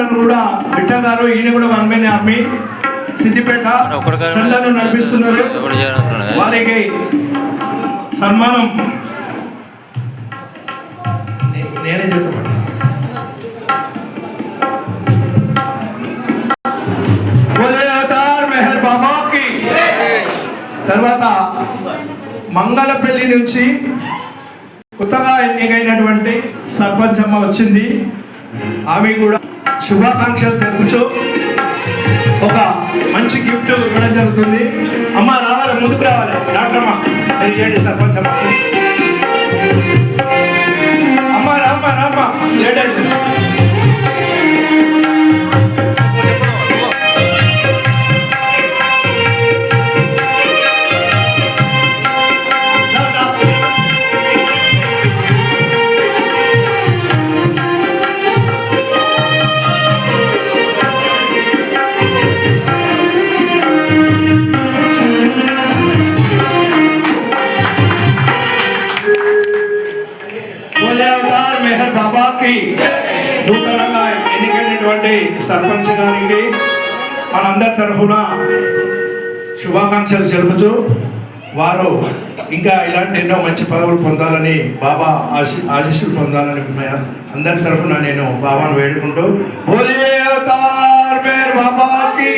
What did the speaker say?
పాటలు కూడా విఠల్ గారు, ఈయన కూడా 1 Man Army సిద్దిపేట చెల్లను నడిపిస్తున్నారు. వారికి సన్మానం నేనే చేస్తాను. మెహర్ బాబాకి తర్వాత మంగళపల్లి నుంచి కొత్తగా ఎన్నికైనటువంటి సర్పంచ్ అమ్మ వచ్చింది. ఆమె కూడా శుభాకాంక్షలు తెలుపుతూ ఒక మంచి గిఫ్ట్ ఇవ్వడం జరుగుతుంది. అమ్మ రావాలి, ముందుకు రావాలి. డాక్టర్ అమ్మ మీరు చేయండి సర్పంచ్ అమ్మ. అమ్మ రామ్మ రామ్మ లేట్ అయింది. మెహర్ బాబాకి నూతనంగా ఎన్నికైనటువంటి సర్పంచ్ గారికి మనందరి తరఫున శుభాకాంక్షలు తెలుపుతూ వారు ఇంకా ఇలాంటి ఎన్నో మంచి పదవులు పొందాలని, బాబా ఆశీస్సులు పొందాలని అందరి తరఫున నేను బాబాను వేడుకుంటూ బోలే అవతార్ మెహర్ బాబాకి